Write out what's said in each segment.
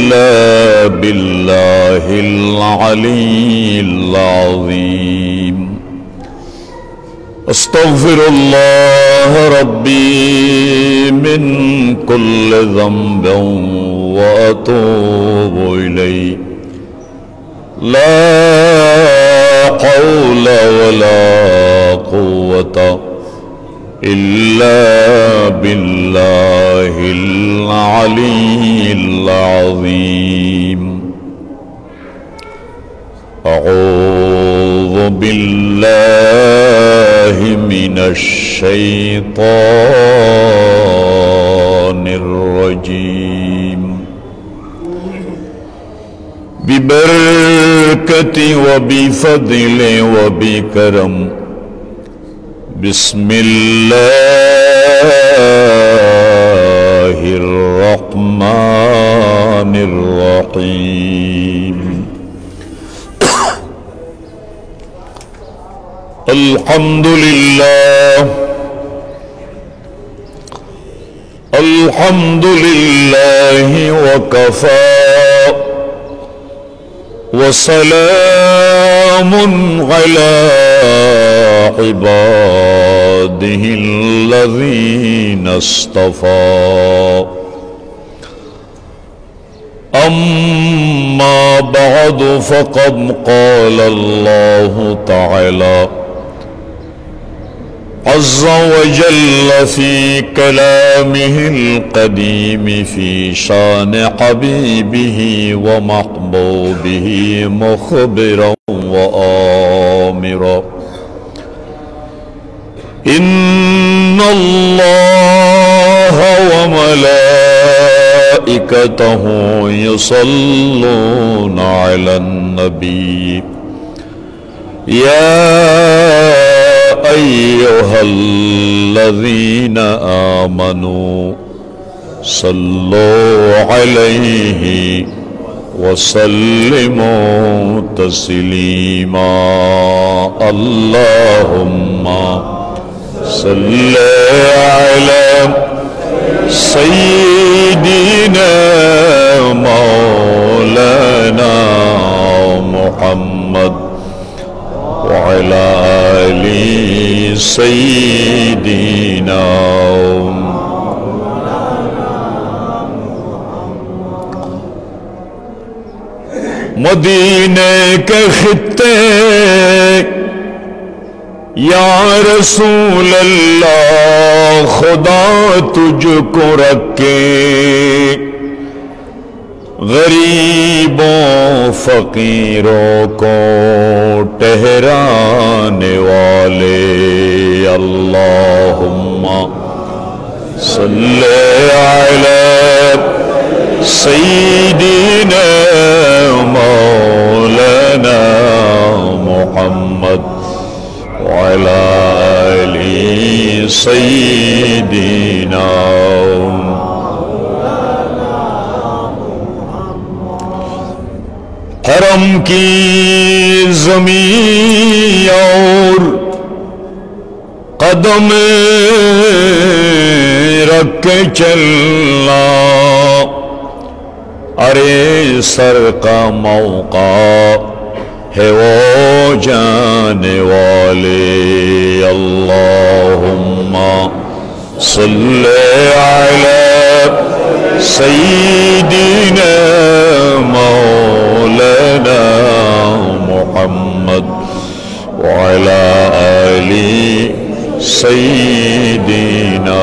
إلا بالله العلي العظيم أستغفر الله ربي من كل ذنب وأتوب إليه لا حول ولا قوة إلا بالله العلي العظيم أعوذ بالله من الشيطان الرجيم ببركة وبفضل وبكرم بسم الله الرحمن الرحيم الحمد لله الحمد لله وكفى وسلام على عباده الذين اصطفى أما بعد فقد قال الله تعالى عز وجل في كلامه القديم في شان حبيبه ومحبوبه مخبرا وآمرا إن الله وملائكته يصلون على النبي يا أيها الذين آمنوا صلوا عليه وسلموا تسليما اللهم صل على سيدنا مولانا محمد وعلى آل سيدنا मदीने के खित्ते या रसूल अल्लाह खुदा तुझको रखे गरीबों फकीरों को ठहराने वाले अल्लाहुम्मा सल्ले अला सय्यिदिना मौलाना मुहम्मद व अला आलि सय्यिदिना हरम की ज़मीन और कदम रख के चलना अरे सर का मौका है वो जाने वाले अल्लाहुम्मा सल्ले अला सय्यिदिना मौलाना मुहम्मद व अला आलि सय्यिदिना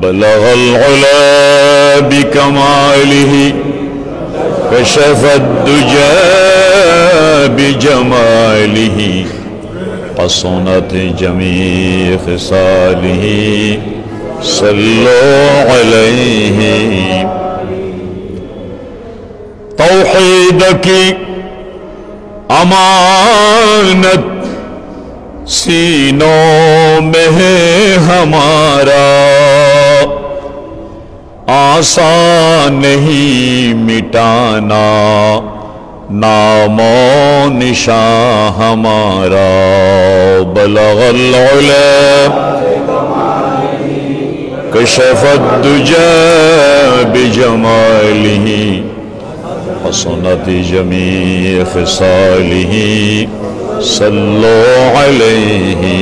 बलगल उला बिकमालिही कशफद दुजा बिजमालिही हसनत जमी खिसालिही सल्लो अलैहि तौहीद की अमानत सीनों में है हमारा आसान नहीं मिटाना नामो निशान हमारा बलगल उला कशफ दुजा बिजमालिही हसनत जमी खिसालिही सल्लो अलैहि।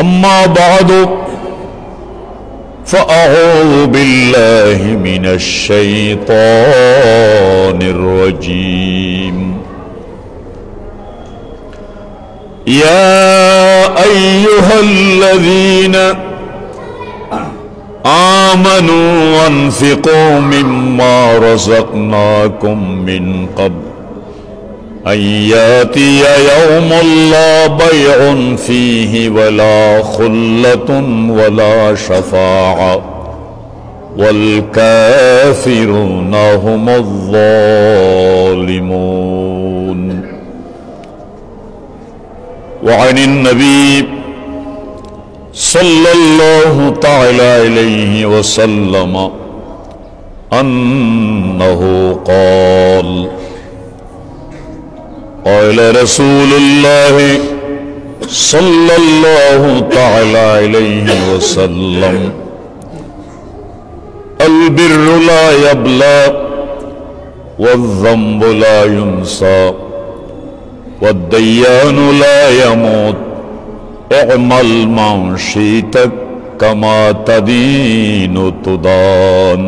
अम्मा बादु फ़अऊज़ु बिल्लाहि मिनश शैतानिर रजीम। या अय्युहल्लज़ीना आमनू अन्फ़िक़ू मिम्मा रज़क़नाकुम मिन क़ब्ल अन यातिय यौमुन ला बैउन फ़ीहि वला ख़ुल्लतुन वला शफ़ाअ वल काफ़िरून हुमुज़-ज़ालिमून। वअनिन नबी सल्लल्लाहु तआला अलैहि वसल्लम अन्नहु क़ाल क़ाल रसूलुल्लाहि सल्लल्लाहु तआला अलैहि वसल्लम अल बिर्रु ला यब्ला वज़्ज़म्बु ला युनसा वद्दय्यानु ला यमूत इअमल मा शि'त कमा तदीनु तुदान।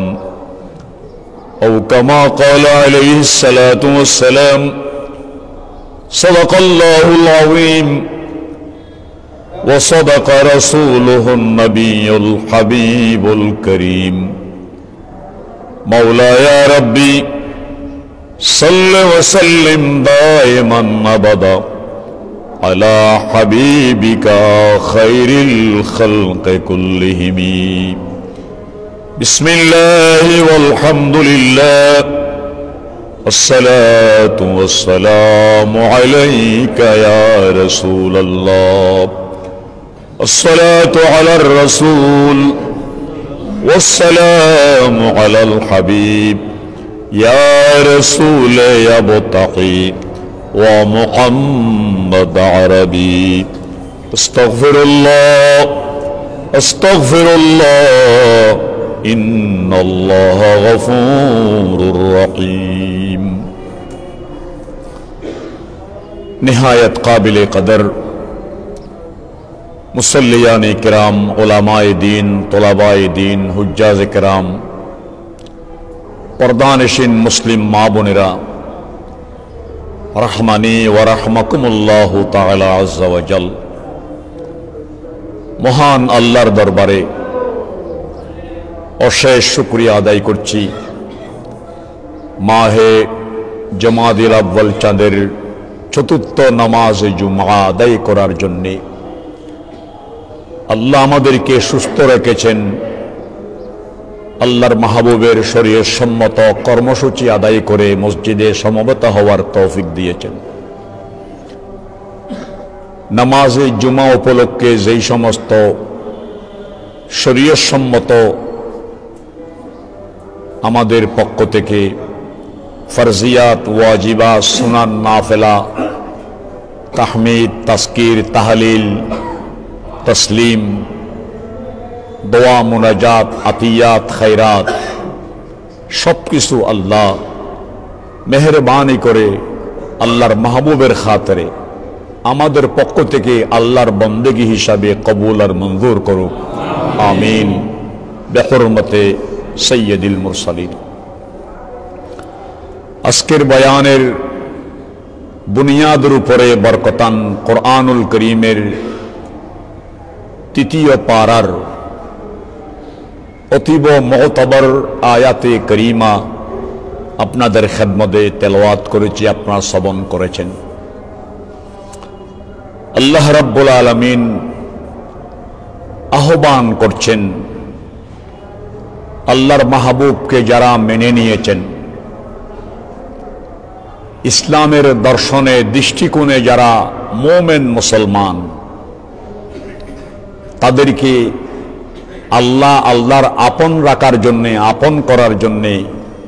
औ कमा क़ाल अलैहिस्सलातु वस्सलाम सदक़ल्लाहुल अज़ीम व सदक़ रसूलुहुन नबियुल हबीबुल करीम। मौलाया रब्बी सल्लि व सल्लिम दाइमन अबदा अला हबीबिका खैरिल खल्क़ि कुल्लिहिम। बिस्मिल्लाहि वल्हम्दुलिल्लाह अस्सलातु वस्सलामु अलैका या रसूलल्लाह। अस्सलातु अलर रसूल वस्सलामु अलल हबीब या रसूल यबतक़ी व मुहम्मद अरबी। अस्तग़फिरुल्लाह अस्तग़फिरुल्लाह इन्नल्लाह गफ़ूरुर रहीम। निहायत काबिल कदर मुसल्लियान किराम, उलमाए दीन, तुलबाए दीन, हुज्जाज किराम, पर्दानशिन मुस्लिम माँ बोनेरा, रहमानी व रहमकुमुल्लाहु ताला अज़्ज़ा व जल। महान आल्लाहर दरबारे অশেষ শুকরিয়া আদায় করছি মাহে জমাদিল আউয়াল চাঁদের চতুর্থ নামাজ জুমা আদায় করার জন্য। আল্লাহ আমাদেরকে সুস্থ রেখেছেন, আল্লাহর মাহবুবের শরীয়ত সম্মত কর্মসূচি আদায় করে মসজিদে সমবেত হওয়ার তৌফিক দিয়েছেন। নামাজে জুমা উপলক্ষে যেই সমস্ত শরীয়ত সম্মত আমাদের পক্ষ থেকে ফরজিয়াত, ওয়াজিবাত, সুনান, নাফিলা, তাহমিদ, তাজকির, তাহলিল, তসলিম, দোয়া, মুনাজাত, আতিয়াত, খৈরাত সব কিছু আল্লাহ মেহেরবানি করে আল্লাহর মাহবুবের খাতিরে আমাদের পক্ষ থেকে আল্লাহর বন্দেগী হিসাবে কবুল আর মঞ্জুর করুক, আমিন। বিহুরমতে সৈয়দুল মুরসালিন। আজকের বয়ানের বুনিয়াদের উপরে বরকতান কুরআনুল করিমের তৃতীয় পারার অতীব মুতাবার আয়াতে করিমা আপনাদের খেদমতে তেলাওয়াত করেছি, আপনারা শ্রবণ করেছেন। আল্লাহ রাব্বুল আলামিন আহ্বান করছেন আল্লাহর মাহবুবকে যারা মেনে নিয়েছেন, ইসলামের দর্শনে দৃষ্টিকোণে যারা মুমিন মুসলমান, তাদেরকে আল্লাহর আপন রাখার জন্যে, আপন করার জন্যে,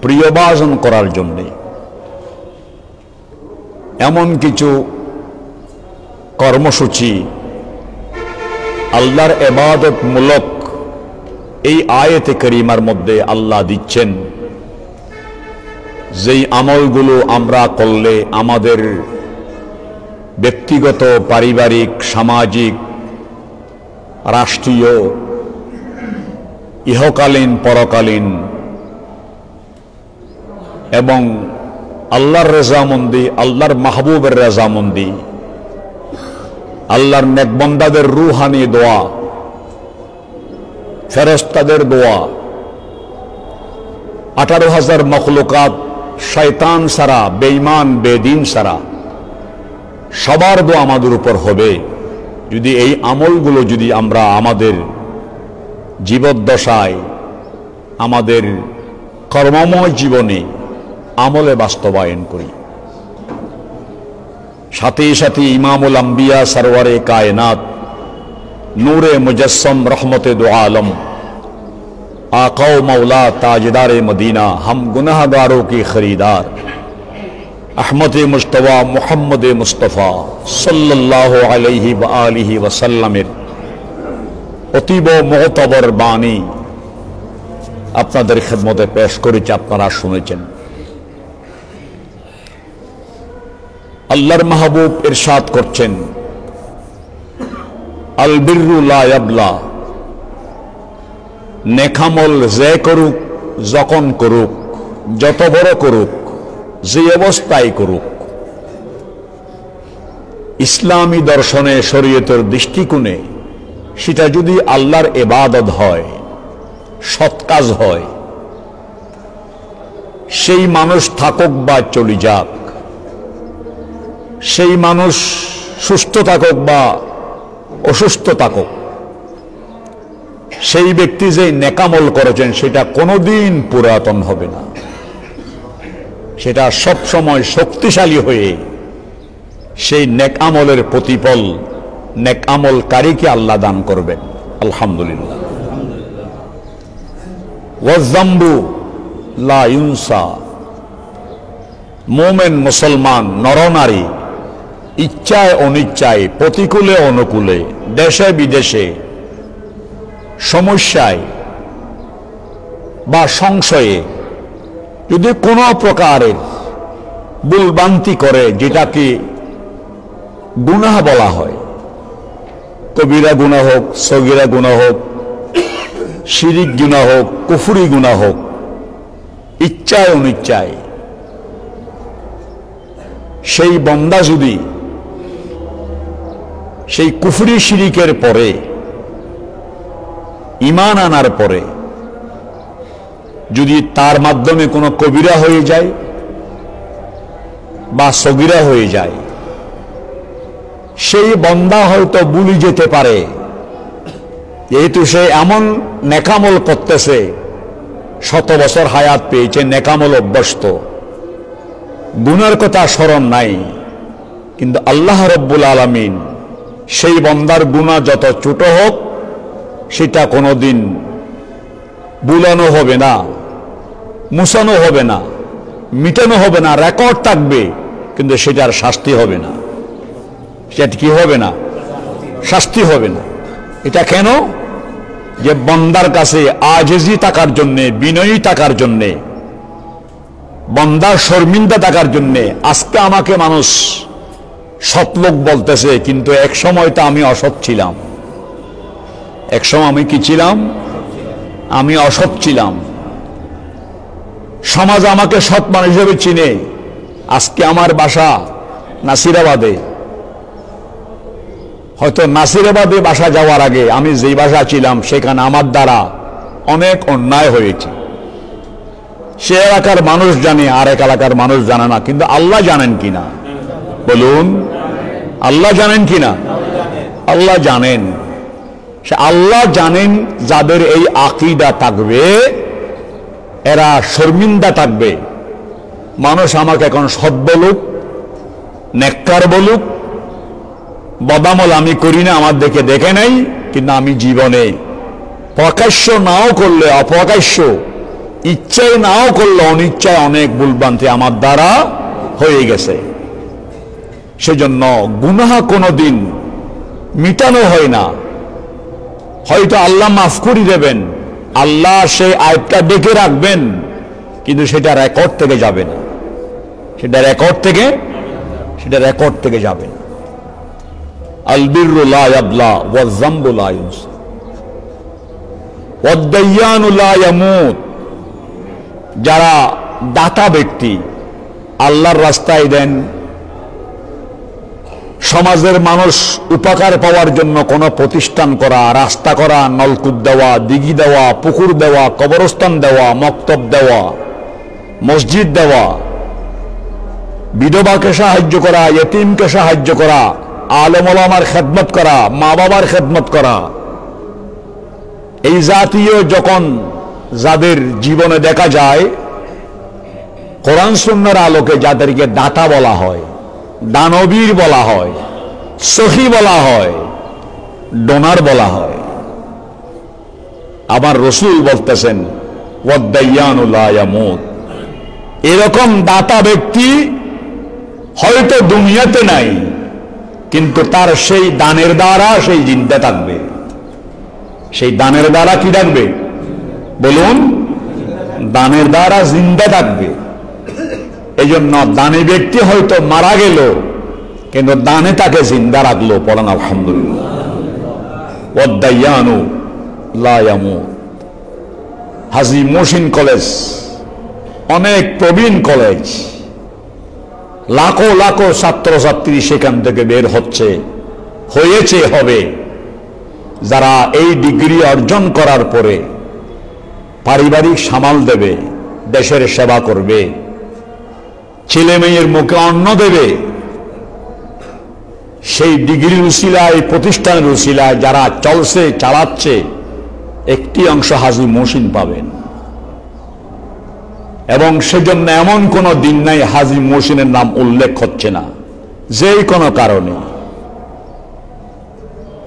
প্রিয়ভাজন করার জন্যে এমন কিছু কর্মসূচি আল্লাহর ইবাদত মূলক এই আয়াতে কারিমার মধ্যে আল্লাহ দিচ্ছেন যেই আমলগুলো আমরা করলে আমাদের ব্যক্তিগত, পারিবারিক, সামাজিক, রাষ্ট্রীয়, ইহকালীন, পরকালীন এবং আল্লাহর রেজামন্দি, আল্লাহর মাহবুবের রেজামন্দি, আল্লাহর নেকবন্দাদের রুহানি দোয়া, ফেরেশতাদের দোয়া, 18,000 মখলুকাত, শয়তান সারা, বেঈমান বেদিন সারা সবার দোয়া আমাদের উপর হবে যদি এই আমলগুলো যদি আমরা আমাদের জীবদ্দশায়, আমাদের কর্মময় জীবনে আমলে বাস্তবায়ন করি। সাথে সাথে ইমামুল আম্বিয়া সরওয়ারে কায়নাত, নূরে মুজস্সম, রহমতে দো आलम, आका मौला ताजदार मदीना, हम गुनाहगारों के खरीदार अहमद मुस्तफा मुहम्मद मुस्तफा सल्लल्लाहु अलैहि व आलिहि वसल्लमेर অতীব মুতাবার বাণী আপনাদের খিদমতে পেশ করেছি, আপনারা শুনেছেন। আল্লাহর মাহবুব ইরশাদ করছেন, আল বিররু লা ইয়াবলা, নেকামল যে করুক, যখন করুক, যত বড় করুক, যে অবস্থায় করুক, ইসলামী দর্শনে, শরীয়তের দৃষ্টিকোণে সেটা যদি আল্লাহর ইবাদত হয়, সৎ কাজ হয়, সেই মানুষ থাকুক বা চলে যাক, সেই মানুষ সুস্থ থাকুক বা অসুস্থ থাকুক, সেই ব্যক্তি যে নেকামল করেছেন সেটা কোনোদিন পুরাতন হবে না, সেটা সব সময় শক্তিশালী হয়ে সেই নেকামলের প্রতিফল নেকামলকারীকে আল্লাহ দান করবেন। আলহামদুলিল্লাহ। ওয়াজ্জাম্বু লা ইউনসা, মোমেন মুসলমান নরনারী ইচ্ছায় অনিচ্ছায়, প্রতিকূলে অনুকূলে, দেশে বিদেশে, সমস্যায় বা সংশয়ে যদি কোনো প্রকারের ভুলভ্রান্তি করে, যেটাকে গুনাহ বলা হয়, কবিরা গুনাহ হোক, সগীরা গুনাহ হোক, শিরিক গুনাহ হোক, কুফরি গুনাহ হোক, ইচ্ছায় অনিচ্ছায়, সেই বান্দা যদি সেই কুফরি শিরিকের পরে ঈমান আনার পরে যদি তার মাধ্যমে কোনো কবিরা হয়ে যায় বা সগীরা হয়ে যায়, সেই বান্দা হয়তো ভুলে যেতে পারে, যেহেতু সে এমন নেকামল করতেছে, 100 বছর হায়াত পেয়েছে, নেকামল অভ্যস্ত, গুনার কথা স্মরণ নাই, কিন্তু আল্লাহ রব্বুল আলামিন সেই বান্দার গুনাহ যত ছোট হোক সেটা কোনোদিন ভুলানো হবে না, মুছানো হবে না, মিটানো হবে না, রেকর্ড থাকবে, কিন্তু সেটার শাস্তি হবে না। সেটা কি হবে না? শাস্তি হবে না। এটা কেন? যে বান্দার কাছে আজেজি থাকার জন্যে, বিনয়ী থাকার জন্যে, বান্দার শর্মিন্দা থাকার জন্যে আজকে আমাকে মানুষ সৎলোক বলতেছে, কিন্তু এক সময় তো আমি অসৎ ছিলাম। এক সময় আমি কি ছিলাম? আমি অসৎ ছিলাম। সমাজ আমাকে সৎ মানুষ হিসেবে চিনে। আজকে আমার বাসা নাসিরাবাদে, হয়তো নাসিরাবাদে বাসা যাওয়ার আগে আমি যেই বাসা ছিলাম সেখানে আমার দ্বারা অনেক অন্যায় হয়েছে। সে এলাকার মানুষ জানে, আর এক এলাকার মানুষ জানে না, কিন্তু আল্লাহ জানেন কিনা বলুন? আল্লাহ জানেন কিনা? আল্লাহ জানেন। সে আল্লাহ জানেন যাদের এই আকীদা থাকবে এরা শর্মিন্দা থাকবে। মানুষ আমাকে এখন সৎ বলুক, নেককার বলুক, বদামল আমি করি না, আমার দেখে নাই, কিন্তু আমি জীবনে প্রকাশ্য নাও করলে অপ্রকাশ্য, ইচ্ছায় নাও করলে অনিচ্ছায় অনেক ভুলভ্রান্তি আমার দ্বারা হয়ে গেছে। সেজন্য গুনাহ কোনোদিন মিটানো হয় না, হয়তো আল্লাহ মাফ করে দেবেন, আল্লাহ সেই আয়াতটা ডেকে রাখবেন, কিন্তু সেটা রেকর্ড থেকে যাবে না, সেটা রেকর্ড থেকে যাবে না। আল বিররু লা ইয়াবলা ওয়াজ যামবু লা ইউনসা ওয়াদ দাইয়ানু লা ইয়ামুত। যারা দাতা ব্যক্তি, আল্লাহর রাস্তায় দেন, সমাজের মানুষ উপকার পাওয়ার জন্য কোনো প্রতিষ্ঠান করা, রাস্তা করা, নলকূপ দেওয়া, দিঘি দেওয়া, পুকুর দেওয়া, কবরস্থান দেওয়া, মক্তব দেওয়া, মসজিদ দেওয়া, বিধবাকে সাহায্য করা, ইতিমকে সাহায্য করা, আলেম ওলামার খেদমত করা, মা বাবার খেদমত করা, এই জাতীয় যখন যাদের জীবনে দেখা যায়, কোরআন সুন্নাহর আলোকে যাদেরকে দাতা বলা হয়, দানবীর বলা হয়, সখী বলা হয়, ডোনার বলা হয়, আমার রাসূল বলতেছেন ওয়াদ-দাইয়ানু লা ইয়ামুত। এরকম দাতা ব্যক্তি হয়তো দুনিয়াতে নাই, কিন্তু তার সেই দানের দ্বারা সেই জিন্দা থাকবে। সেই দানের দ্বারা কি থাকবে বলুন? দানের দ্বারা জিন্দা থাকবে। এই জন্য দানি ব্যক্তি হয়তো মারা গেল, কিন্তু দানে তাকে জিন্দা রাখলো। পড়ান আলহামদুলিল্লাহ। ওয়াদ-দাইয়ানু লা ইয়ামুত। হাজী মহসিন কলেজ অনেক প্রবীণ কলেজ, লাখো লাখো ছাত্রছাত্রী সেখান থেকে বের হয়েছে, হবে, যারা এই ডিগ্রি অর্জন করার পরে পারিবারিক সামাল দেবে, দেশের সেবা করবে, ছেলে মেয়ের মুখে অন্ন দেবে। সেই ডিগ্রির উসিলায়, প্রতিষ্ঠানের উসিলায় যারা চলছে, চালাচ্ছে, একটি অংশ হাজী মহসিন পাবেন। এবং সেজন্য এমন কোন দিন নাই হাজী মহসিনের নাম উল্লেখ হচ্ছে না, যে কোনো কারণে।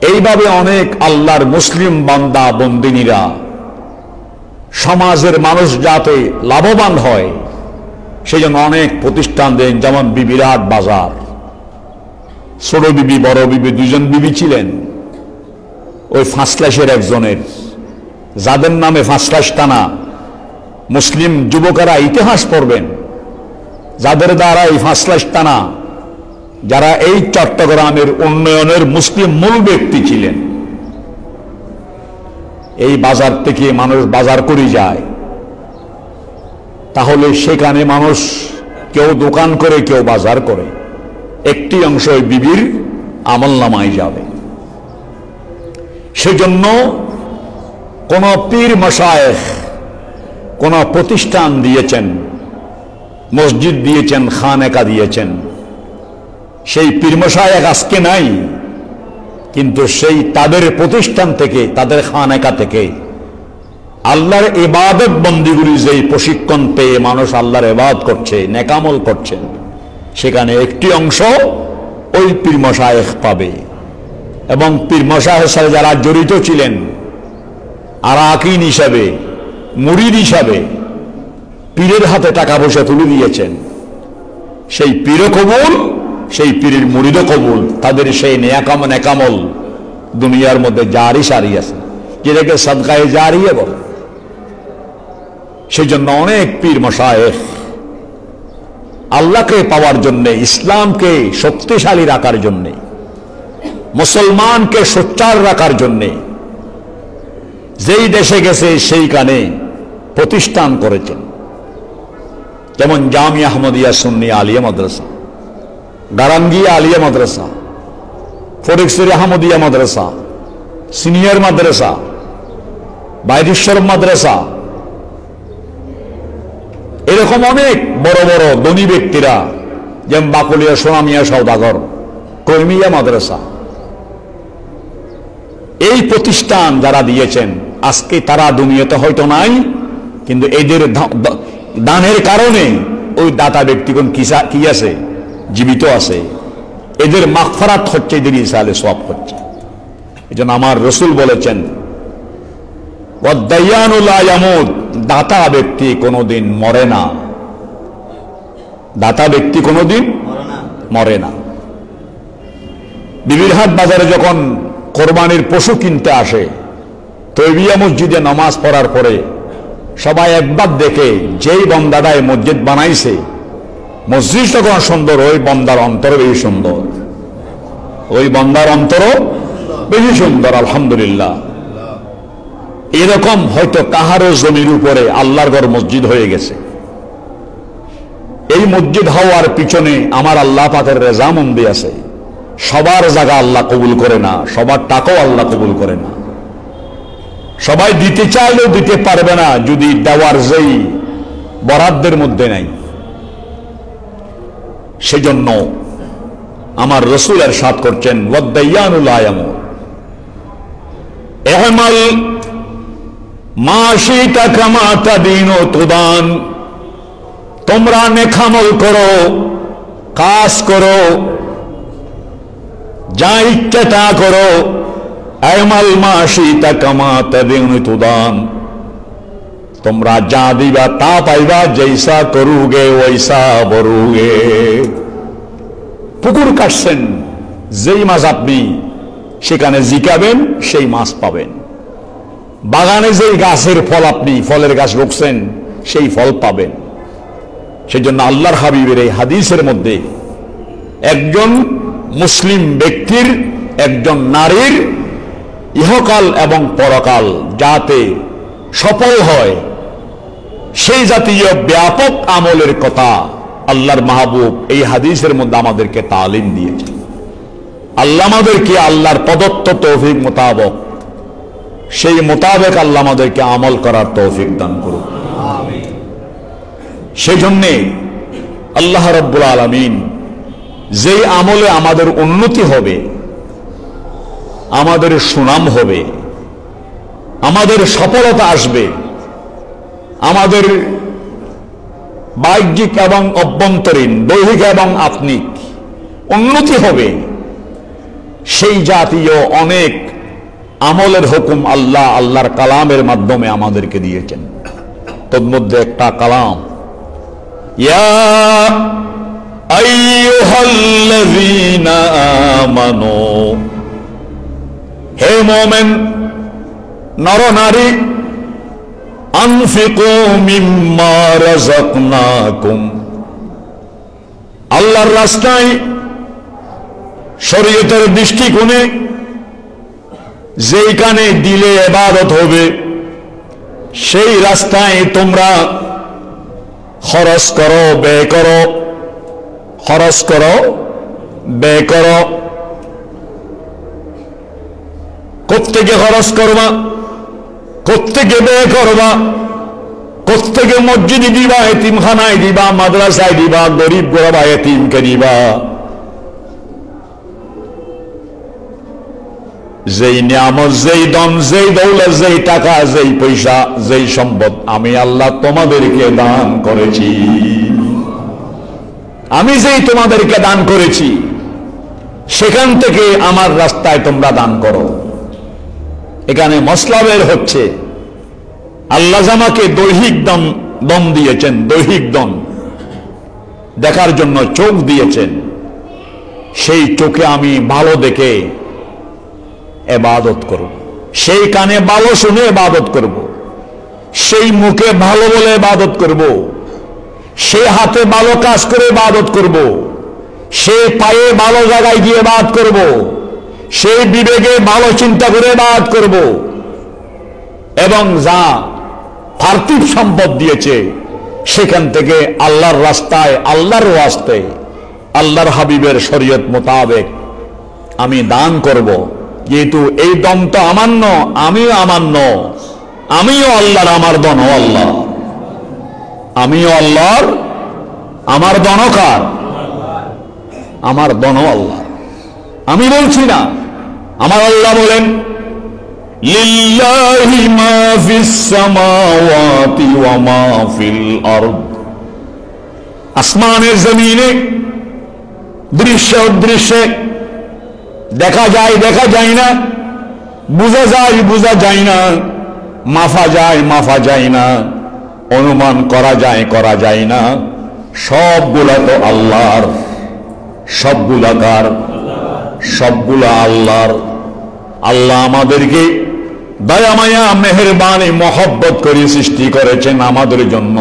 এইভাবে অনেক আল্লাহর মুসলিম বান্দা বন্দিনীরা, সমাজের মানুষ যাতে লাভবান হয় সেজন্য অনেক প্রতিষ্ঠান দেন। যেমন বিবিরাট বাজার, ছোট বিবি বড় বিবি, দুজন বিবি ছিলেন। ওই ফাঁসলাশের একজনের, যাদের নামে ফাঁসলাশ থানা, মুসলিম যুবকেরা ইতিহাস পড়বেন, যাদের দ্বারা এই ফাঁসলাশ থানা, যারা এই চট্টগ্রামের উন্নয়নের মুসলিম মূল ব্যক্তি ছিলেন। এই বাজার থেকে মানুষ বাজার করে যায়, তাহলে সেখানে মানুষ কেউ দোকান করে, কেউ বাজার করে, একটি অংশ ওই বিবির আমলনামায় যাবে। সেজন্য কোন পীর মাশায়েখ কোন প্রতিষ্ঠান দিয়েছেন, মসজিদ দিয়েছেন, খানেকা দিয়েছেন, সেই পীর মাশায়েখ আজকে নাই, কিন্তু সেই তাদের প্রতিষ্ঠান থেকে, তাদের খানেকা থেকে আল্লাহর ইবাদত বন্দিগুলি যেই প্রশিক্ষণ পেয়ে মানুষ আল্লাহর ইবাদত করছে, নেকামল করছেন, সেখানে একটি অংশ ওই পীর মাশায়েখ পাবে। এবং পীর মাশায়েখের সাথে যারা জড়িত ছিলেন, আরাকিন হিসাবে, মুরিদ হিসাবে, পীরের হাতে টাকা পয়সা তুলে দিয়েছেন, সেই পীরও কবুল, সেই পীরের মুরিদও কবুল। তাদের সেই নেকামল দুনিয়ার মধ্যে জারি সারি আছে, যেটাকে সাদকায়ে জারিয়া বলে। সেই জন্য অনেক পীর মাশায়েখ আল্লাহকে পাওয়ার জন্যে, ইসলামকে শক্তিশালী রাখার জন্যে, মুসলমানকে সোচ্চার রাখার জন্যে যেই দেশে গেছে সেইখানে প্রতিষ্ঠান করেছেন। যেমন জামিয়া আহমদিয়া সুন্নি আলিয়া মাদ্রাসা, গারাঙ্গিয়া আলিয়া মাদ্রাসা, ফটিকছড়ি আহমদিয়া মাদ্রাসা, সিনিয়র মাদ্রাসা, বাইরেশ্বর মাদ্রাসা, এরকম অনেক বড় বড় ধনী ব্যক্তিরা, যেমন বাকুলিয়া সোনামিয়া সওদাগর, কর্মিয়া মাদ্রাসা, এই প্রতিষ্ঠান যারা দিয়েছেন, আজকে তারা দুনিয়াতে হয়তো নাই, কিন্তু এদের দানের কারণে ওই দাতা ব্যক্তিগণ কি আছে, জীবিত আছে। এদের মাগফিরাত হচ্ছে, এদের ইসালে সওয়াব হচ্ছে। এজন্য আমার রাসূল বলেছেন ওয়াদ-দাইয়ানু লা ইয়ামুত, দাতা ব্যক্তি কোনোদিন মরে না, দাতা ব্যক্তি কোনোদিন মরে না। বিবিরহাট বাজারে যখন কোরবানির পশু কিনতে আসে, তৈবিয়া মসজিদে নামাজ পড়ার পরে সবাই একবার দেখে যেই বন্দাটায় মসজিদ বানাইছে, মসজিদ যখন সুন্দর, ওই বন্দার অন্তর বেশি সুন্দর, ওই বন্দার অন্তর বেশি সুন্দর। আলহামদুলিল্লাহ। এরকম হয়তো কাহারও জমির উপরে আল্লাহর ঘর মসজিদ হয়ে গেছে। এই মসজিদ হওয়ার পিছনে আমার আল্লাহ পাকের রেজামন্দি আছে। সবার জায়গা আল্লাহ কবুল করে না, সবার টাকাও আল্লাহ কবুল করে না। সবাই দিতে চাইলেও দিতে পারবে না যদি দেওয়ার যেই বরাদ্দের মধ্যে নাই। সেজন্য আমার রাসূল ইরশাদ করছেন, ওয়াদাইয়ানু লা ইয়ামুত ইহমাল মা শিতা কামা তাদিনু তুদান। তোমরা নেকামল করো, কাজ করো, যা ইচ্ছা তা করো। ইহমাল মা শিতা কামা তাদিনু তুদান। তোমরা যা দিবা তা পাইবা, জৈসা করুগে ওইসা বরুগে। পুকুর কাটছেন, যেই মাছ আপনি সেখানে জিকাবেন সেই মাছ পাবেন। বাগানে যেই গাছের ফল আপনি ফলের গাছ রুখছেন সেই ফল পাবেন। সেজন্য আল্লাহর হাবিবের এই হাদিসের মধ্যে একজন মুসলিম ব্যক্তির, একজন নারীর ইহকাল এবং পরকাল যাতে সফল হয় সেই জাতীয় ব্যাপক আমলের কথা আল্লাহর মাহবুব এই হাদিসের মধ্যে আমাদেরকে তালিম দিয়েছেন। আল্লাহ আমাদেরকে আল্লাহর প্রদত্ত তৌফিক মোতাবেক, সেই মোতাবেক আল্লাহ আমাদেরকে আমল করার তৌফিক দান করুন। সেই জন্যে আল্লাহ রাব্বুল আলামিন যেই আমলে আমাদের উন্নতি হবে, আমাদের সুনাম হবে, আমাদের সফলতা আসবে, আমাদের বাহ্যিক এবং অভ্যন্তরীণ, দৈহিক এবং আত্মিক উন্নতি হবে, সেই জাতীয় অনেক আমলের হুকুম আল্লাহ আল্লাহর কালামের মাধ্যমে আমাদেরকে দিয়েছেন। তন্মধ্যে একটা কালাম, ইয়া আইয়ুহাল্লাযীনা আমানু, হে মুমিন নরনারী, আনফিকু মিম্মা রাযাকনাকুম, আল্লাহর রাস্তায় শরীয়তের দৃষ্টিকোণে যেইখানে দিলে ইবাদত হবে সেই রাস্তায় তোমরা খরচ করো, ব্যয় করো, খরচ করো, ব্যয় করো। কোত্থেকে খরচ করবা, কোত্থেকে ব্যয় করবা, কোত্থেকে মসজিদে দিবা, এতিমখানায় দিবা, মাদ্রাসায় দিবা, গরিব গোরবা এতিমকে দিবা। যেই নিয়ামত, যেই ধন, যেই দৌলত, যেই টাকা, যেই পয়সা, যেই সম্পদ আমি আল্লাহ তোমাদেরকে দান করেছি, আমি যেই তোমাদেরকে দান করেছি সেখান থেকে আমার রাস্তায় তোমরা দান করো। এখানে মসলা বের হচ্ছে, আল্লাহ আমাকে দৈহিক দম দিয়েছেন, দৈহিক দম দেখার জন্য চোখ দিয়েছেন। সেই চোখে আমি ভালো দেখে ইবাদত করব, সেই কানে ভালো শুনে ইবাদত করব, সেই মুখে ভালো বলে ইবাদত করব, সেই হাতে ভালো কাজ করে ইবাদত করব, সেই পায়ে ভালো জায়গায় গিয়ে ইবাদত করব, সেই বিবেকে ভালো চিন্তা করে ইবাদত করব। এবং যা পার্থিব সম্পদ দিয়েছে সেখান থেকে আল্লাহর রাস্তায়, আল্লাহর ওয়াস্তে, আল্লাহর হাবিবের শরীয়ত মোতাবেক আমি দান করব। যেহেতু এই দম তো আমার ন, আমিও আমার ন, আমিও আল্লাহর, আমার দন আল্লাহ, আমিও আল্লাহর, আমার দনকার, আমার দন আল্লাহ। আমি বলছি না, আমার আল্লাহ বলেন, লিল্লাহি মা ফিস সামাওয়াতি ওয়া মা ফিল আরদ। আসমানের জমিনে দৃশ্য অদৃশ্যে, দেখা যায় দেখা যায় না, বোঝা যায় বোঝা যায় না, মাফা যায় মাফা যায় না, অনুমান করা যায় করা যায় না, সবগুলা তো আল্লাহর, সবগুলা কার? সবগুলা আল্লাহর। আল্লাহ আমাদেরকে দয়া মায়া মেহেরবানি মহব্বত করে সৃষ্টি করেছেন আমাদের জন্য,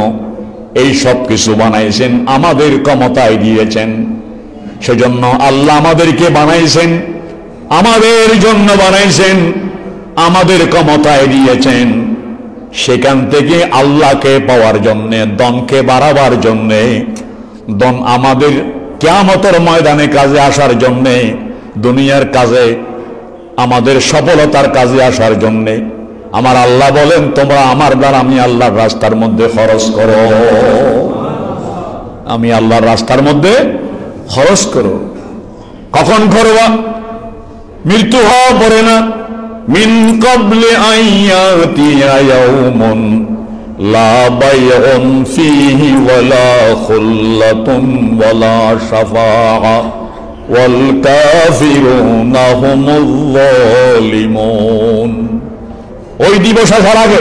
এই সব কিছু বানাইছেন, আমাদের ক্ষমতায় দিয়েছেন। সেজন্য আল্লাহ আমাদেরকে বানাইছেন, আমাদের জন্য বানাইছেন, আমাদের ক্ষমতায় দিয়েছেন। সেখান থেকে আল্লাহকে পাওয়ার জন্যে, দনকে বাড়াবার জন্যে, দন আমাদের কিয়ামতের ময়দানে কাজে আসার জন্যে, দুনিয়ার কাজে আমাদের সফলতার কাজে আসার জন্যে আমার আল্লাহ বলেন, তোমরা আমার দ্বারা আমি আল্লাহর রাস্তার মধ্যে খরচ করো, আমি আল্লাহর রাস্তার মধ্যে খরচ করো। কখন করবা? মৃত্যু হওয়া পরে না। মিন ক্বাবলি আইয়াতিয়া ইয়াউমুন লা বাইউন ফীহি ওয়ালা খুল্লাতুন ওয়ালা শাফাআ ওয়াল কাফিরুনা হুমুল যালিমুন। ওই দিবস আসার আগে,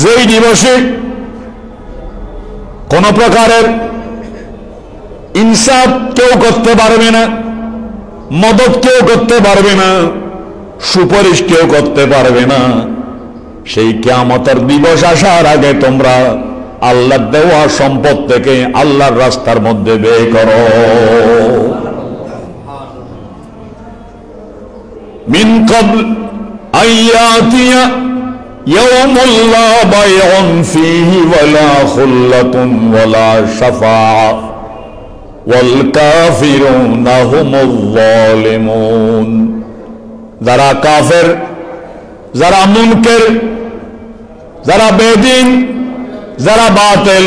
যেই দিবসে কোন প্রকারের ইনসাফ কেউ করতে পারবে না, মদত কেউ করতে পারবে না, সুপারিশ কেউ করতে পারবে না, সেই কিয়ামতের দিবস আসার আগে তোমরা আল্লাহর দেওয়া সম্পদ থেকে আল্লাহর রাস্তার মধ্যে ব্যয় করো। মিন ক্বাবল আইয়াতিয়া ইয়াউমুল লা বাইউন ফীহি ওয়ালা খুল্লাতুন ওয়ালা শাফাআ ওয়াল কাফিরুনা হুমুল যালিমুন। যারা কাফের, যারা মুনকির, যারা বেদিন, যারা বাতিল,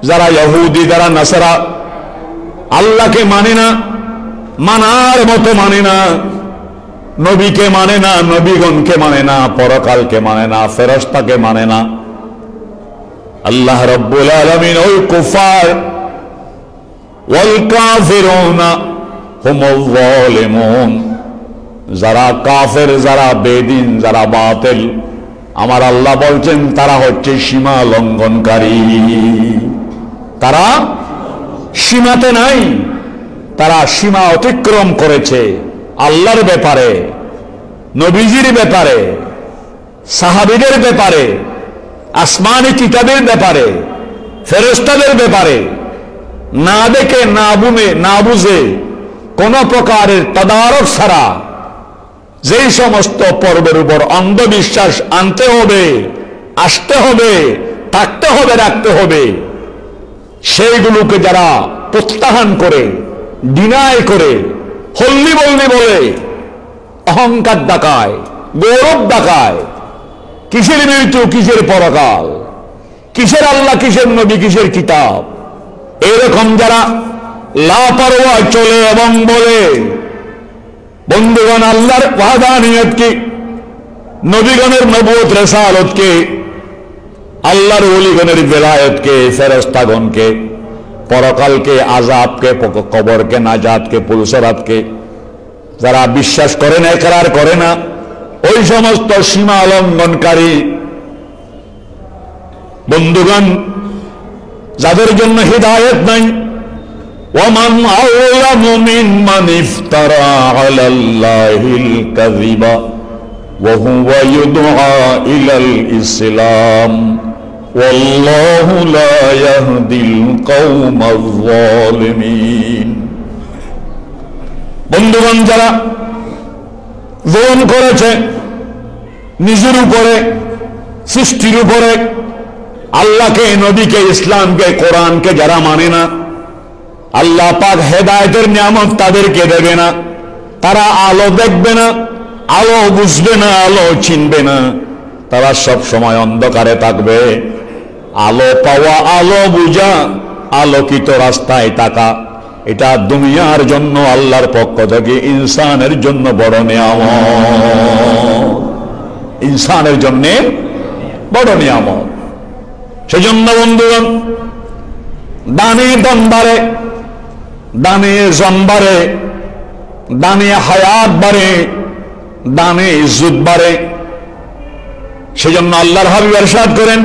যারা ইহুদি, যারা নাসারা, আল্লাহকে মানে না, মানার মতো মানে না, নবীকে মানে না, নবীগণকে মানে না, পরকালকে মানে না, ফেরেশতাকে মানে না, আল্লাহ রাব্বুল আলামিন ওই কুফার ওয়াল কাফিরুনা হুমুল যালিমুন, যারা কাফের, যারা বেদিন, যারা বাতিল, আমার আল্লাহ বলছেন তারা হচ্ছে সীমা লঙ্ঘনকারী। তারা সীমাতে নাই, তারা সীমা অতিক্রম করেছে আল্লাহর ব্যাপারে, নবীজির ব্যাপারে, সাহাবীদের ব্যাপারে, আসমানি কিতাবের ব্যাপারে, ফেরেশতাদের ব্যাপারে। না দেখে, না বুঝে, না বুঝে, কোন প্রকারের তদারক ছাড়া যেই সমস্ত পর্বের উপর অন্ধবিশ্বাস আনতে হবে, আসতে হবে, থাকতে হবে, রাখতে হবে, সেইগুলোকে যারা প্রত্যাখ্যান করে, ডিনাই করে, হল্লি বল্লি বলে, অহংকার দেখায়, গৌরব দেখায়, কিসের মৃত্যু, কিসের পরকাল, কিসের আল্লাহ, কিসের নবী, কিসের কিতাব, এরকম যারা লাপারওয়া চলে এবং বলে, বন্ধুগণ, আল্লাহর ওয়াহদানিয়তকে, নবীগণের নবুয়ত রিসালাতকে, আল্লাহর ওলিগণের বেলায়েতকে, ফেরেশতাগণকে, পরকালকে, আযাবকে, কবরকে, নাজাতকে, পুলসরাতকে যারা বিশ্বাস করে না, ইকরার করে না, ওই সমস্ত সীমা লঙ্ঘনকারী বন্ধুগণ, যাদের জন্য হিদায়াত নাই, ومن أظلم ممن افترى على الله الكذب وهو يدعى إلى الإسلام والله لا يهدي القوم الظالمين। বন্ধুগণ, যারা জুলুম করেছে নিজের উপরে, সৃষ্টির উপরে, আল্লাহকে, নবীকে, ইসলামকে, কোরআনকে যারা মানে না, আল্লাহ পাক হেদায়েতের নিয়ামত তাদেরকে দেবে না, তারা আলো দেখবে না, আলো বুঝবে না, আলো চিনবে না, তারা সব সময় অন্ধকারে থাকবে। আলো পাওয়া, আলো বুঝা, আলোকিত রাস্তায় থাকা, এটা দুনিয়ার জন্য আল্লাহর পক্ষ থেকে ইনসানের জন্য বড় নিয়ামত, ইনসানের জন্য বড় নিয়ামত। সেজন্য বন্ধুগণ, দানে দন বাড়ে, দানে জন বাড়ে, দানে হায়াত বাড়ে, দানে ইজ্জত বাড়ে। সেজন্য আল্লাহর হাবিব ইরশাদ করেন,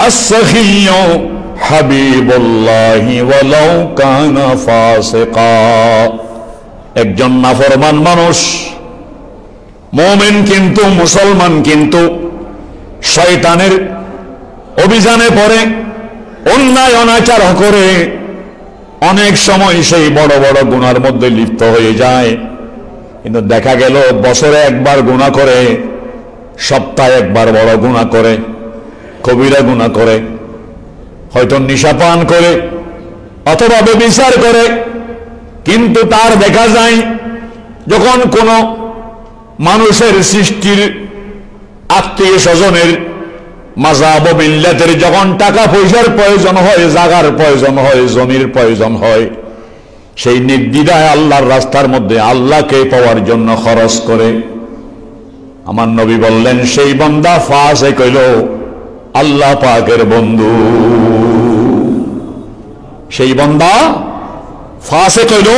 আস-সাখিয়্যু হাবিবুল্লাহি ওয়ালাউ কানা ফাসিকা। একজন নাফরমান মানুষ মুমিন কিন্তু, মুসলমান কিন্তু শয়তানের অভিযানে পড়ে, অন্যায় অনাচার করে অনেক সময় সেই বড় বড় গুনার মধ্যে লিপ্ত হয়ে যায়। কিন্তু দেখা গেল বছরে একবার গুনাহ করে, সপ্তাহে একবার বড় গুনাহ করে, কবিরা গুনাহ করে, হয়তো নিশাপান করে অথবা ব্যভিচার করে। কিন্তু তার দেখা যায় যখন কোনো মানুষের সৃষ্টির আত্মীয় স্বজনের মাযহাব মিল্লাতের যখন টাকা পয়সার প্রয়োজন হয়, জাগার প্রয়োজন হয়, জমির প্রয়োজন হয়, সেই নির্দ্বিধায় আল্লাহর রাস্তার মধ্যে আল্লাহকে পাওয়ার জন্য খরচ করে। আমার নবী বললেন সেই বান্দা ফাসিক হইল আল্লাহ পাকের বন্ধু। সেই বান্দা ফাসিক হইল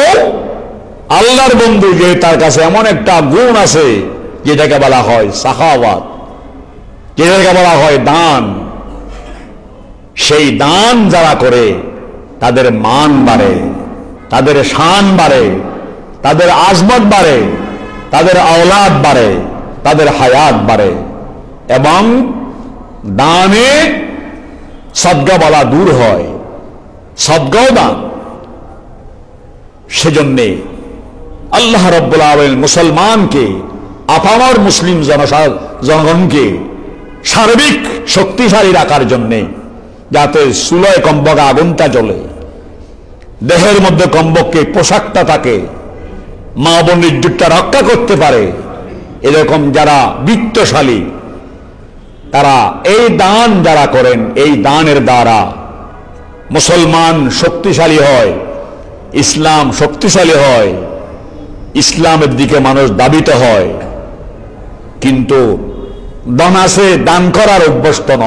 আল্লাহর বন্ধু, যে তার কাছে এমন একটা গুণ আছে যেটাকে বলা হয় সাখাওয়াত, যেটাকে বলা হয় দান। সেই দান যারা করে তাদের মান বাড়ে, তাদের শান বাড়ে, তাদের আজমত বাড়ে, তাদের আওলাদ বাড়ে, তাদের হায়াত বাড়ে। এবং দানে সদকা বলা দূর হয়, সদকাও দান। সেজন্যে আল্লাহ রাব্বুল আলামিন মুসলমানকে, আপামর মুসলিম জনগণকে সার্বিক শক্তিশালী রাখার জন্যে, যাতে চুলায় কমপক্ষে আগুনটা জ্বলে, দেহের মধ্যে কমপক্ষে পোশাকটা থাকে, মা বোনের ইজ্জতটা রক্ষা করতে পারে, এরকম যারা বিত্তশালী তারা এই দান যারা করেন, এই দানের দ্বারা মুসলমান শক্তিশালী হয়, ইসলাম শক্তিশালী হয়, ইসলামের দিকে মানুষ দাবিত হয়। কিন্তু দান আছে, দান করার অভ্যস্ত ন,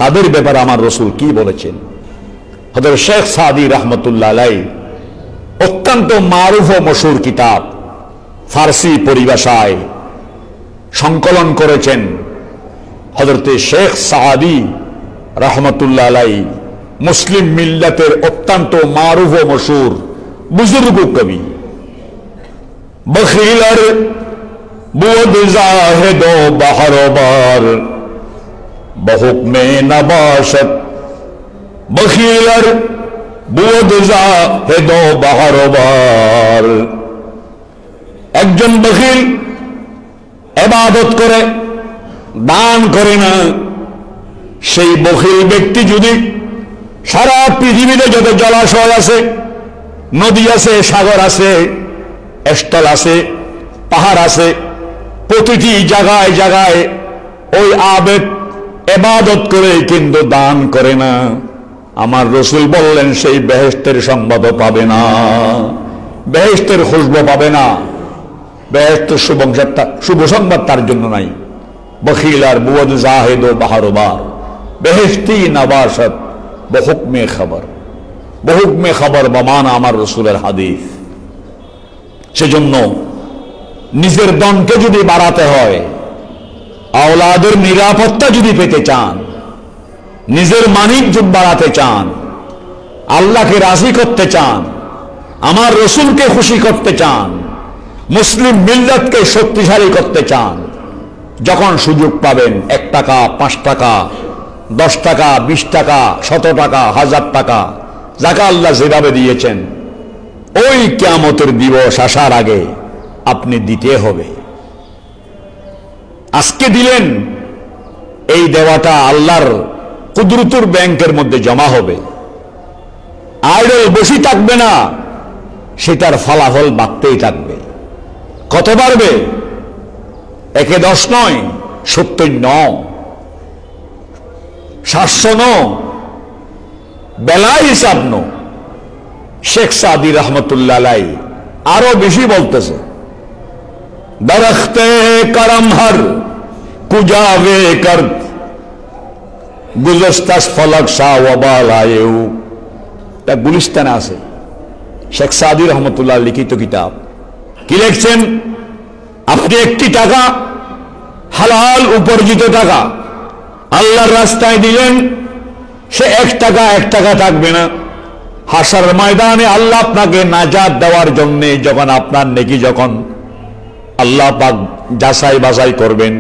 তাদের ব্যাপারে আমার রাসূল কি বলেছেন? হযরত শেখ সাদি রহমতুল্লাহ আলাইহি অত্যন্ত মারুফ ও মশহুর কিতাব ফার্সি পরিভাষায় সংকলন করেছেন হযরত শেখ সাদি রহমতুল্লাহ আলাইহি, মুসলিম মিল্লাতের অত্যন্ত মারুফ ও মশহুর বুজুর্গ কবি। বখিলার বুদ জাহেদ ও বাহরবার বহুকমে নবাশত, বখিলার বুদ জাহেদ ও বাহরবার। একজন বখিল ইবাদত করে, দান করে না, সেই বখিল ব্যক্তি যদি সারা পৃথিবীতে যত জলাশয় আছে, নদী আছে, সাগর আছে, স্থল আছে, পাহাড় আছে, প্রতিটি জায়গায় জায়গায় ওই আবেদ ইবাদত করে কিন্তু দান করে না, আমার রাসূল বললেন সেই বেহেশতের সংবাদও পাবে না, বেহেশতের খুশবু পাবে না, বেহেশতের শুভ সংবাদ তার জন্য নাই। বখিল আর বুদ জাহেদ ও বাহরবার বেহেশতি নবাশত বহুকমে খবর, বহুকমে খবর বমানা আমার রাসূলের হাদিস। সেজন্য নিজের দনকে যদি বাড়াতে হয়, আওলাদের নিরাপত্তা যদি পেতে চান, নিজের মানিজ্য বাড়াতে চান, আল্লাহকে রাজি করতে চান, আমার রাসূলকে খুশি করতে চান, মুসলিম মিল্লাতকে শক্তিশালী করতে চান, যখন সুযোগ পাবেন 1 টাকা, 5 টাকা, 10 টাকা, 20 টাকা, 100 টাকা, 1000 টাকা, যাকে আল্লাহ যেভাবে দিয়েছেন, ওই কিয়ামতের দিবস আসার আগে আপনি দিতে হবে। আজকে দিলেন, এই দেওয়াটা আল্লাহর কুদরতুর ব্যাংকের মধ্যে জমা হবে, আইডল বসে থাকবে না, সেটার ফলাফল বাড়তেই থাকবে। কত বাড়বে? 1 10 নয়, 70 9, 700 9, বেলায় হিসাব নো। শেখ সাদি রহমতুল্লাহ আলাইহি আরো বেশি বলতেছে, দরখতে করম হর কুজাবে কর গুজস্তাস ফলক শাহ ওয়াবাল আয়েউ। তা গুলিস্তানে আছে, শেখ সাদি রহমতুল্লাহ লিখিত কিতাব। কি লিখছেন? আপনি 1টি টাকা, হালাল উপার্জিত টাকা আল্লাহর রাস্তায় দিলেন, সে 1 টাকা থাকবে না। হাসর ময়দানে আল্লাহ আপনাকে নাজাত দেওয়ার জন্য যখন আপনার নেকি যখন আল্লাহ পাক যাচাই বাছাই করবেন,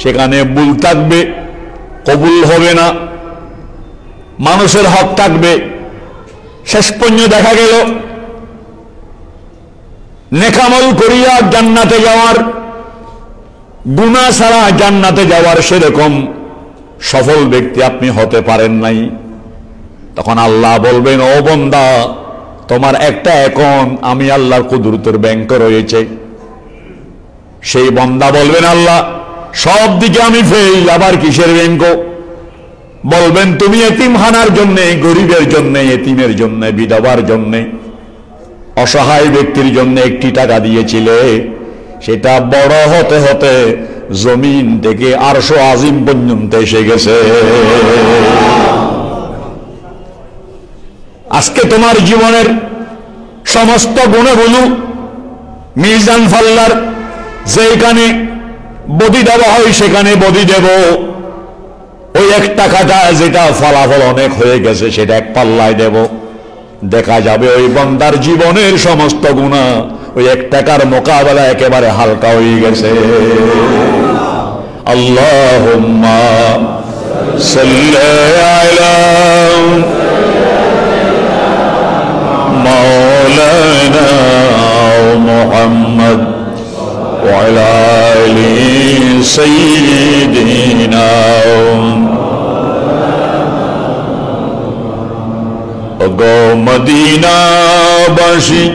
সেখানে ভুল থাকবে, কবুল হবে না, মানুষের হক থাকবে। শেষ পর্যন্ত দেখা গেল নেকামল করিয়া জান্নাতে যাওয়ার, গুনাহ ছাড়া জান্নাতে যাওয়ার সেরকম সফল ব্যক্তি আপনি হতে পারেন নাই। তখন আল্লাহ বলবেন, ও বান্দা, তোমার একটা অ্যাকাউন্ট আমি আল্লাহর কুদরতের ব্যাংকে রয়েছে। সেই বান্দা বলবেন, আল্লাহ সব দিকে আমি ফেল, আবার কিসের ব্যাংক? বলবেন, তুমি এতিমখানার জন্য, গরিবের জন্য, এতিমের জন্য, বিধবার জন্য, অসহায় ব্যক্তির জন্য একটি টাকা দিয়েছিলে, সেটা বড় হতে হতে জমিন থেকে আরশ আজিম পর্যন্ত এসে গেছে। আজকে তোমার জীবনের সমস্ত গুণগুলো মিজান ফাল্লার যেখানে বদি দেওয়া হয় সেখানে বদি দেব, ওই এক টাকাটা যেটা ফলাফল অনেক হয়ে গেছে সেটা এক পাল্লায় দেব। দেখা যাবে ওই বান্দার জীবনের সমস্ত গুনাহ ওই এক টাকার মোকাবেলা একেবারে হালকা হয়ে গেছে। আল্লাহুম্মা সাল্লি আলা মাওলানা মুহাম্মদ ওয়া আলা আলি সাইয়্যিদিনা। ওগো মদিনাবাসী,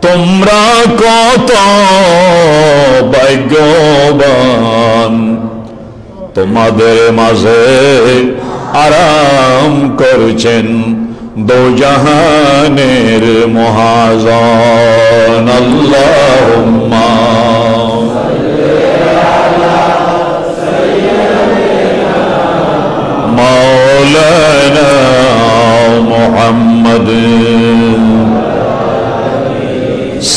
তোমরা কত ভাগ্যবান, তোমাদের মাঝে আরাম করছেন দোজাহানের মহাজন। আল্লাহুম্মা মাওলানা মুহাম্মদ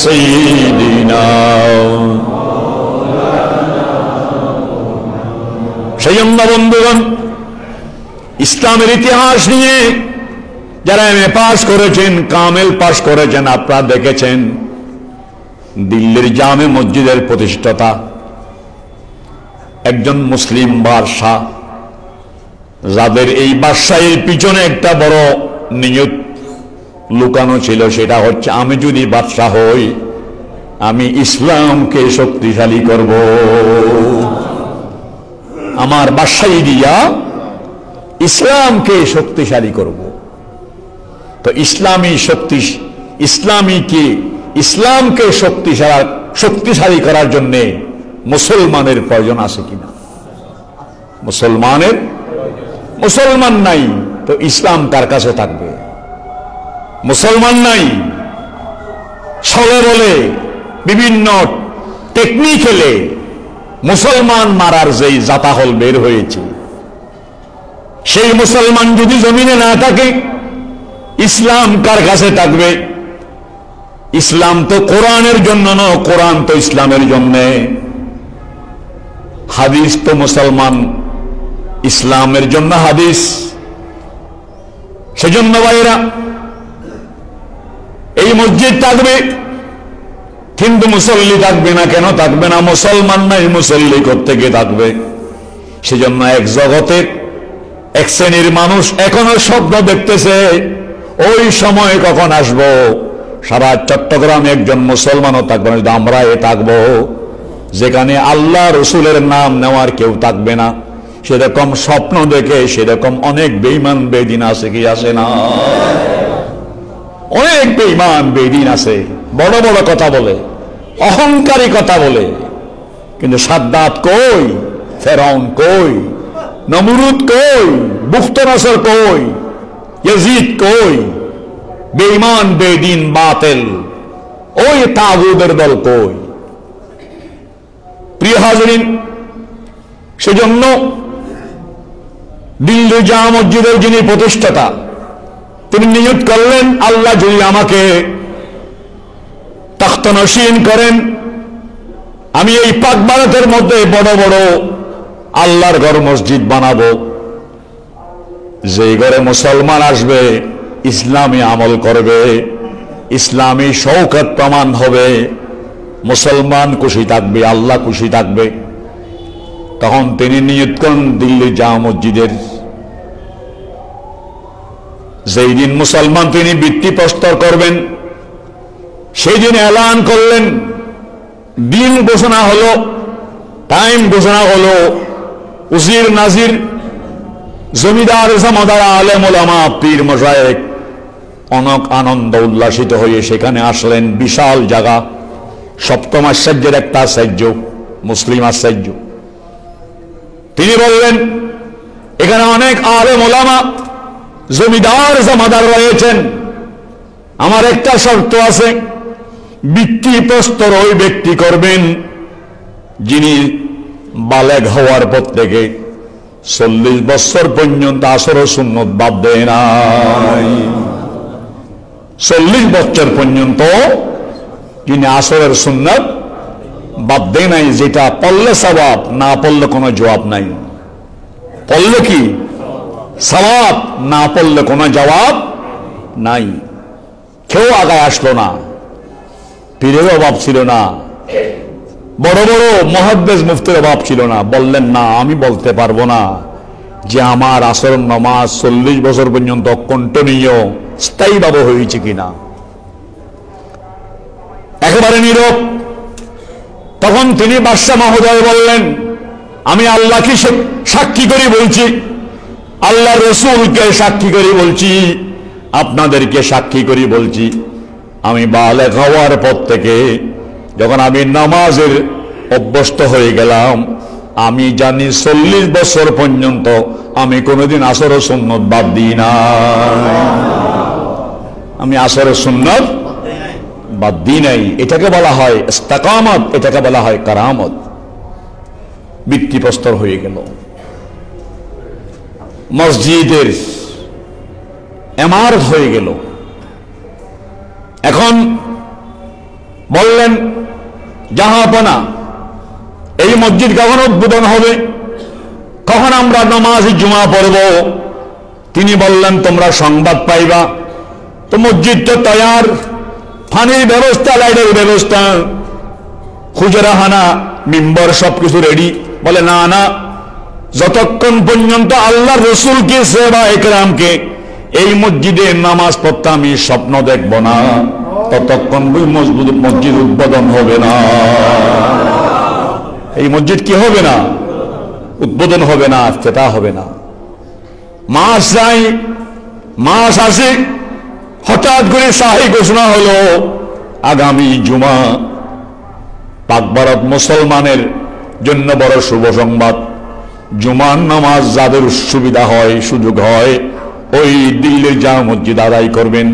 সাইয়্যিদিনা। সেই জন্য বন্ধুগণ, ইসলামের ইতিহাস নিয়ে যারা এমএ পাস করেছেন, কামেল পাস করেছেন, আপনারা দেখেছেন দিল্লির জামে মসজিদের প্রতিষ্ঠাতা একজন মুসলিম বাদশাহ, যাদের এই বাদশাহীর পিছনে একটা বড় নিয়ত লুকানো ছিল, সেটা হচ্ছে আমি যদি বাদশাহ হই আমি ইসলামকে শক্তিশালী করব, আমার বাদশাহী দিয়া ইসলামকে শক্তিশালী করব। তো ইসলামকে শক্তিশালী করার জন্য মুসলমানের প্রয়োজন আছে কিনা? মুসলমান নাই তো ইসলাম কার কাছে থাকবে? মুসলমান নাই, ছলে বলে বিভিন্ন টেকনিক খেলে মুসলমান মারার যেই জাতাহল বের হয়েছে, সেই মুসলমান যদি জমিনে না থাকে ইসলাম কার কাছে থাকবে? ইসলাম তো কোরআনের জন্য না, কোরআন তো ইসলামের জন্য। হাদিস তো মুসলমান ইসলামের জন্য হাদিস। সেজন্য ভাইরা, এই মসজিদ থাকবে কিন্তু মুসল্লি থাকবে না। কেন থাকবে না? মুসলমান নাই, মুসল্লি কোত্থেকে থাকবে? সেজন্য এক জগতের এক শ্রেণীর মানুষ এখনো স্বপ্ন দেখতেছে, ওই সময় কখন আসবো সারা চট্টগ্রামে একজন মুসলমানও থাকবে না, আমরা থাকবো যেখানে আল্লাহ রসুলের নাম নেওয়ার কেউ থাকবে না। সেরকম স্বপ্ন দেখে সেরকম অনেক বেঈমান বেদিন আছে কি আছে না? অনেক বেঈমান বেদিন আছে, বড় বড় কথা বলে, অহংকারী কথা বলে, কিন্তু সাদ্দাত কই, ফেরাউন কই, নমরুদ কই, বুখতনাসর কই, ইয়াজিদ কই? বেঈমান বেদিন বাতিল ওই তাগুদের দল কই? প্রিয় হাজরিন, সেজন্য দিল্লি জামে মসজিদের যিনি প্রতিষ্ঠাতা তিনি নিয়ত করলেন, আল্লাহ যদি আমাকে তখতনশীন করেন, আমি এই পাক ভারতের মধ্যে বড় বড় আল্লাহর ঘর মসজিদ বানাবো, যেই ঘরে মুসলমান আসবে ইসলামী আমল করবে, ইসলামী শৌকত প্রমাণ হবে, মুসলমান খুশি থাকবে, আল্লাহ খুশি থাকবে। তখন তিনি নিয়ত করেন দিল্লি জামা মসজিদের যেই দিন মুসলমান তিনি ভিত্তিপ্রস্তর করবেন, সেই দিন এলান করলেন, দিন ঘোষণা হলো, টাইম ঘোষণা হলো। উজির নাজির জমিদার জামাদার আলেম ওলামা পীর মশায়েখ অনেক আনন্দ উল্লাসিত হয়ে সেখানে আসলেন। বিশাল জায়গা, সপ্তম আশ্চর্যের একটা আশ্চর্য, মুসলিম আশ্চর্য। তিনি বললেন, এখানে অনেক আলেম ওলামা জমিদার জামাদার রয়েছেন, আমার একটা শর্ত আছে, ভিত্তিপ্রস্তর ওই ব্যক্তি করবেন যিনি বালেগ হওয়ার পর থেকে 40 বছর পর্যন্ত আসর ও সুন্নত বাদ দেয় নাই। 40 বছর পর্যন্ত যিনি আসরের সুন্নত বাদ দেয় নাই, যেটা পড়লে সওয়াব, না পড়লে কোনো জবাব নাই। পড়লে কি সওয়াব, না পড়লে কোনো জবাব নাই। কেউ আগায় আসলো না, পীরের অভাব ছিল না, বড় বড় মুহাদ্দিস মুফতির অভাব ছিল না। বললেন না, আমি বলতে পারবো না যে আমার আসর নামাজ 40 বছর পর্যন্ত কন্টিনিউ স্থায়ীভাবে হয়েছে কিনা। একেবারে নীরব। তখন তিনি বাদশাহ মহোদয় বললেন, আমি আল্লাহকে সাক্ষী করে বলছি, আল্লাহ রসুলকে সাক্ষী করে বলছি, আপনাদেরকে সাক্ষী করে বলছি, আমি বালেগ হওয়ার পর থেকে যখন আমি নামাজের অভ্যস্ত হয়ে গেলাম, আমি জানি 40 বছর পর্যন্ত আমি কোনোদিন আসর ও সুন্নত বাদ দিই না। আমি আসর ও সুন্নত বাদ দিই নাই। এটাকে বলা হয় ইস্তেকামত, এটাকে বলা হয় কারামত। ভিত্তিপ্রস্তর হয়ে গেল। মসজিদের ইমারত হয়ে গেল। এখন বললেন, জাহাপনা, এই মসজিদ কখন উদ্বোধন হবে, কখন আমরা নামাজ জুমা পড়ব? তিনি বললেন, তোমরা সংবাদ পাইবা। তো মসজিদ তো তৈয়ার, পানির ব্যবস্থা, লাইটের ব্যবস্থা, হুজরাহানা, মিম্বর সবকিছু রেডি। বলে, না না, যতক্ষণ পর্যন্ত আল্লাহ রসুলকে সাহাবা ইকরামকে এই মসজিদে নামাজ পড়তে আমি স্বপ্ন দেখব না, ততক্ষণ মসজিদ উদ্বোধন হবে না। এই মসজিদ কি হবে না? উদ্বোধন হবে না, ইফতিতাহ হবে না। মাস যাই, মাস আসে, হঠাৎ করে শাহী ঘোষণা হলো, আগামী জুমা। পাক ভারত মুসলমানের জন্য বড় শুভ সংবাদ। জুমার নামাজ যাদের সুবিধা হয়, সুযোগ হয়, ওই দিল্লির জামা মসজিদ আদায় করবেন।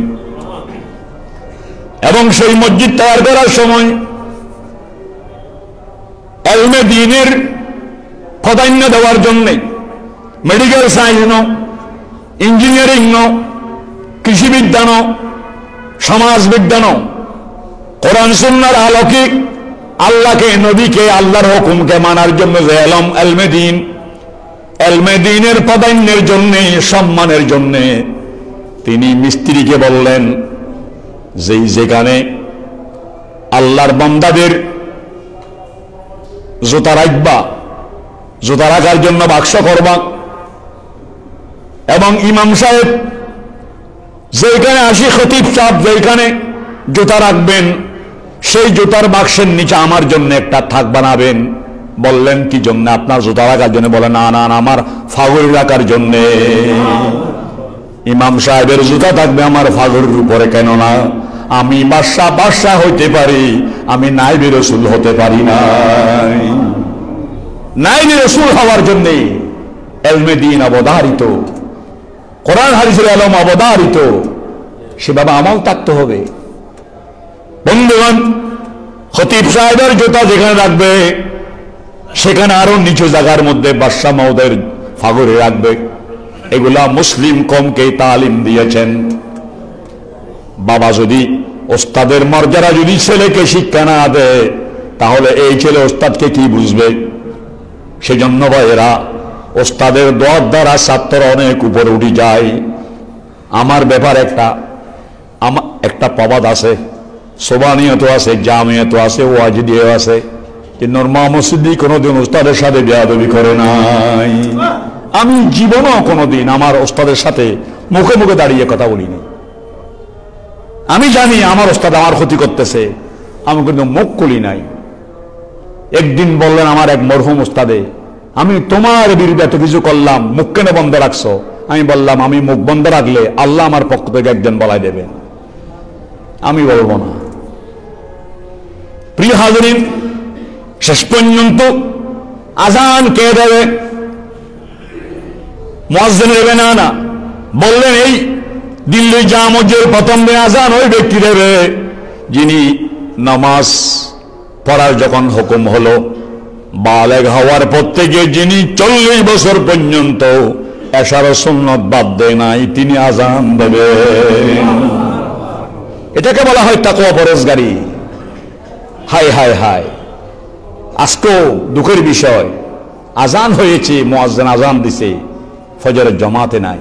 এবং সেই মসজিদ তৈরি করার সময় এলমে দ্বীনের প্রাধান্য দেওয়ার জন্য medical science no, engineering no, কৃষিবিদ্যা নো, সমাজবিজ্ঞান নো, কোরআন সুন্নাহর আলোকে আল্লাহকে, নবীকে, আল্লাহর হুকুমকে মানার জন্য যে এলমে দ্বীন, এলমে দ্বীনের প্রাধান্যের জন্য, সম্মানের জন্য তিনি মিস্ত্রিকে বললেন, যেখানে আল্লাহর বান্দাদের জুতা রাখবা, জুতা রাখার জন্য বাক্স করবা, এবং ইমাম সাহেব যেখানে আসি, খতিব সাহেব যেখানে জুতা রাখবেন, সেই জুতার বাক্সের নিচে আমার জন্য একটা থাক বানাবেন। বললেন, কি জন্য? আপনার জুতা রাখার জন্য? বলে, না না, আমার ফাগড়ি রাখার জন্য। ইমাম সাহেবের জুতা থাকবে আমার ফাগড়ির উপরে, কেন না? আমি বাদশাহ হইতে পারি, আমি নাইবে রসুল হতে পারি না। নাইবে রসুল হওয়ার জন্য এলমে দ্বীন অবধারিত, কোরআন হাদিসের আলম অবধারিত, সেভাবে আমল থাকতে হবে। বন্ধুগণ, খতিব সাহেবের জুতা যেখানে রাখবে, সেখানে আরো নিচু জায়গার মধ্যে বাদশাহ মহোদয়ের ফাগড়ি রাখবে। এগুলা মুসলিম কমকে তালিম দিয়েছেন। বাবা যদি ওস্তাদের মর্যাদা যদি ছেলেকে শিক্ষা না দেয়, তাহলে এই ছেলে ওস্তাদকে কি বুঝবে? সেজন্য ভাইয়েরা, ওস্তাদের দোয়ার দ্বারা ছাত্র অনেক উপরে উঠে যায়। আমার ব্যাপার একটা প্রবাদ আছে, সোবানিয়ত আছে, জামিয়াত আছে, ওয়াজিদিয়া আছে, কিন্তু মা মসজিদি কোনোদিন ওস্তাদের সাথে বেয়াদবি করে নাই। আমি জীবনও কোনোদিন আমার ওস্তাদের সাথে মুখে মুখে দাঁড়িয়ে কথা বলিনি। আমি জানি আমার ওস্তাদ আমার ক্ষতি করতেছে, আমি কিন্তু মুখ খুলি নাই। একদিন বললেন আমার এক মরহুম ওস্তাদে, আমি তোমার বিরুদ্ধে এত কিছু করলাম, মুখ কেন বন্ধ রাখছো? আমি বললাম, আমি মুখ বন্ধ রাখলে আল্লাহ আমার পক্ষ থেকে একজন বলাই দেবেন, আমি বলবো না। প্রিয় হাজরিন, শেষ পর্যন্ত আজান কে দেবে? মুয়াজ্জিন দেবে না, না বললেন এই দিল্লি জামে মসজিদের প্রথম দিন আজান ওই ব্যক্তি দেবে যিনি নামাজ পড়ার যখন হুকুম হলো, বালেগ হওয়ার পর থেকে যিনি 40 বছর পর্যন্ত এশার সুন্নত বাদ দেয় নাই, তিনি আজান দেবে। এটাকে বলা হয় তাকওয়া পরহেজগারি। হায় হায় হায়, আজকেও দুঃখের বিষয়, আজান হয়েছে, মুয়াজ্জিন আজান দিছে, ফজরের জামাতে নাই।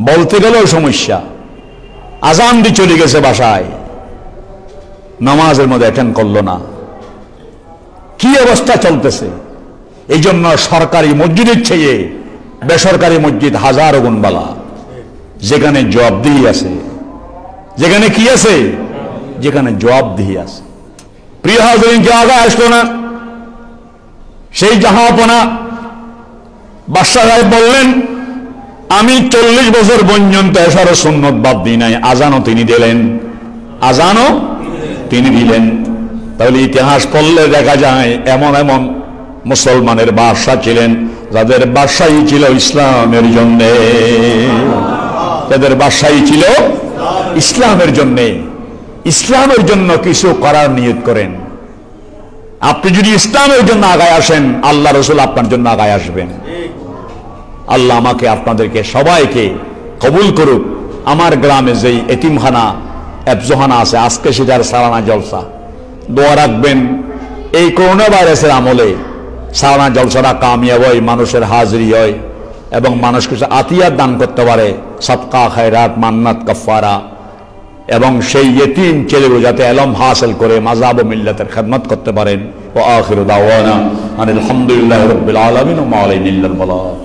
বলতে গেলেও সমস্যা, আজান দিয়ে চলে গেছে বাসায়, নামাজের মধ্যে অ্যাটেন্ড করলো না। কি অবস্থা চলতেছে! এই জন্য সরকারি মসজিদের চেয়ে বেসরকারি মসজিদ হাজার গুণ বালা, যেখানে জবাবদিহি আছে, যেখানে কি আছে, যেখানে জবাবদিহি আছে। প্রিয় হাজরিন, কে আগে আসলো না? সেই জাহাপনা বাদশাহ সাহেব বললেন, আমি 40 বছর পর্যন্ত এশার সুন্নত বাদ দিই নাই, আজানও তিনি দিলেন, আজানও তিনি দিলেন। তাহলে ইতিহাস পড়লে দেখা যায় এমন এমন মুসলমানের বাদশা ছিলেন যাদের বাদশাহী ছিল ইসলামের জন্য, যাদের বাদশাহী ছিল ইসলামের জন্য। ইসলামের জন্য কিছু করার নিয়ত করেন। আপনি যদি ইসলামের জন্য আগায় আসেন, আল্লাহ রসুল আপনার জন্য আগায় আসবেন। আল্লাহ আমাকে আপনাদেরকে সবাইকে কবুল করুক। আমার গ্রামে যেই এতিমখানা এফজোখানা আছে, আজকে সেটার সালানা জলসা, দোয়া রাখবেন এই করোনা ভাইরাসের আমলে সালানা জলসাটা কামিয়াব হয়, মানুষের হাজিরি হয় এবং মানুষ কিছু আতিয়াত দান করতে পারে, সদকা খায়রাত মান্নাত কাফারা, এবং সেই ইতিম ছেলেগুলো যাতে ইলম হাসিল করে মাযহাব ও মিল্লাতের খিদমত করতে পারেন। ওয়া আখিরু দাওয়ানা আনিল হামদুলিল্লাহি রাব্বিল আলামিন ওয়া মা আলাইনা ইল্লাল বালাগ।